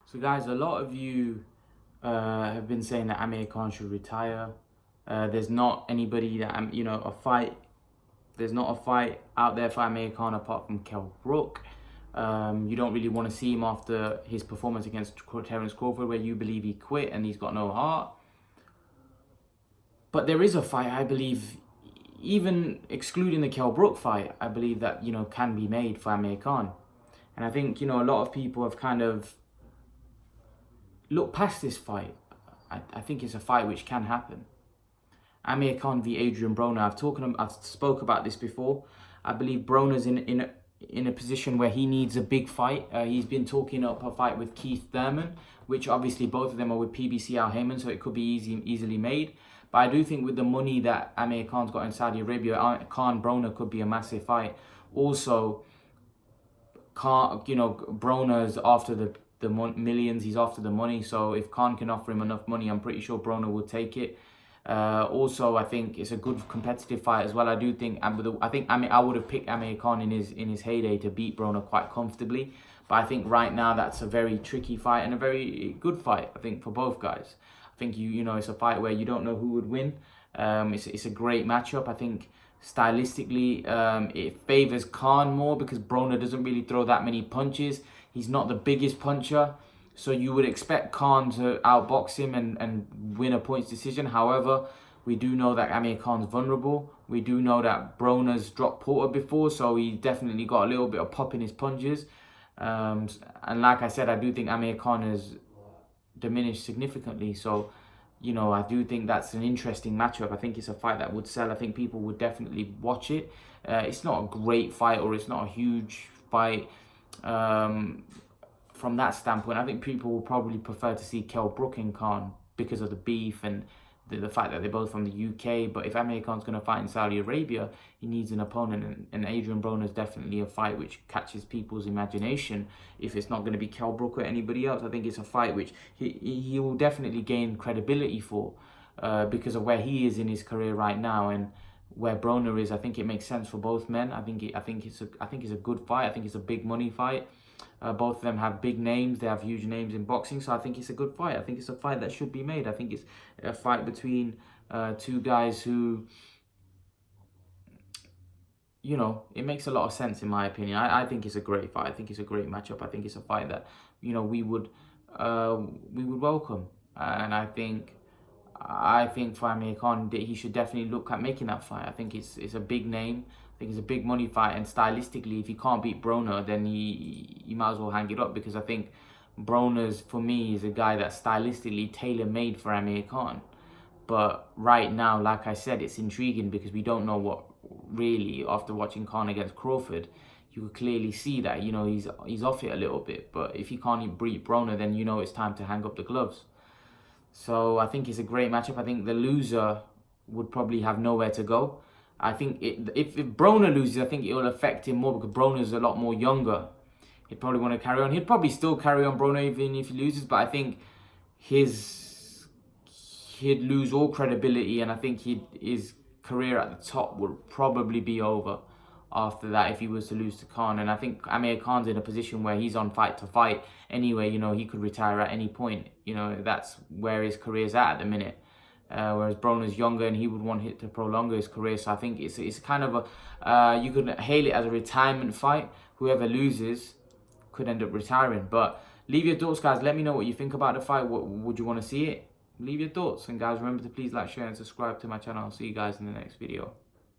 So guys, a lot of you have been saying that Amir Khan should retire. There's not anybody that a fight. There's not a fight out there for Amir Khan apart from Kell Brook. You don't really want to see him after his performance against Terence Crawford, where you believe he quit and he's got no heart. But there is a fight, I believe, even excluding the Kell Brook fight, I believe that can be made for Amir Khan. And I think a lot of people have kind of look past this fight. I think it's a fight which can happen. Amir Khan v Adrian Broner. I've spoke about this before. I believe Broner's in a position where he needs a big fight. He's been talking up a fight with Keith Thurman, which obviously both of them are with PBC Al Heyman, so it could be easily made. But I do think with the money that Amir Khan's got in Saudi Arabia, Khan Broner could be a massive fight. Also, Broner's after the millions, he's after the money. So if Khan can offer him enough money, I'm pretty sure Broner will take it. Also, I think it's a good competitive fight as well. I do think I would have picked Amir Khan in his heyday to beat Broner quite comfortably. But I think right now that's a very tricky fight and a very good fight, I think, for both guys. I think it's a fight where you don't know who would win. It's a great matchup. I think stylistically it favors Khan more because Broner doesn't really throw that many punches. He's not the biggest puncher, so you would expect Khan to outbox him and win a points decision. However, we do know that Amir Khan's vulnerable. We do know that Broner's dropped Porter before, so he definitely got a little bit of pop in his punches. And like I said, I do think Amir Khan has diminished significantly. So, I do think that's an interesting matchup. I think it's a fight that would sell. I think people would definitely watch it. It's not a great fight or it's not a huge fight. From that standpoint, I think people will probably prefer to see Kell Brook and Khan because of the beef and the fact that they're both from the UK. But if Amir Khan's going to fight in Saudi Arabia, he needs an opponent. And Adrian Broner is definitely a fight which catches people's imagination. If it's not going to be Kell Brook or anybody else, I think it's a fight which he will definitely gain credibility for because of where he is in his career right now and where Broner is. I think it makes sense for both men. I think it's a good fight. I think it's a big money fight. Both of them have big names. They have huge names in boxing. So I think it's a good fight. I think it's a fight that should be made. I think it's a fight between two guys who, it makes a lot of sense in my opinion. I think it's a great fight. I think it's a great matchup. I think it's a fight that, we would welcome. And I think for Amir Khan, he should definitely look at making that fight. I think it's a big name. I think it's a big money fight, and stylistically, if he can't beat Broner, then he might as well hang it up, because I think Broner's, for me, is a guy that's stylistically tailor-made for Amir Khan. But right now, like I said, it's intriguing because we don't know what really, after watching Khan against Crawford, you could clearly see that, he's off it a little bit. But if he can't beat Broner, then it's time to hang up the gloves. So I think it's a great matchup. I think the loser would probably have nowhere to go. I think if Broner loses, I think it will affect him more because Broner's a lot more younger. He'd probably want to carry on. He'd probably still carry on Broner even if he loses, but I think he'd lose all credibility, and I think his career at the top would probably be over after that if he was to lose to Khan. And I think Amir Khan's in a position where he's on fight to fight anyway. He could retire at any point. That's where his career's at the minute. Whereas Broner's younger and he would want it to prolong his career. So I think it's kind of you could hail it as a retirement fight. Whoever loses could end up retiring. But leave your thoughts, guys. Let me know what you think about the fight. Would you want to see it? Leave your thoughts. And guys, remember to please like, share and subscribe to my channel. I'll see you guys in the next video.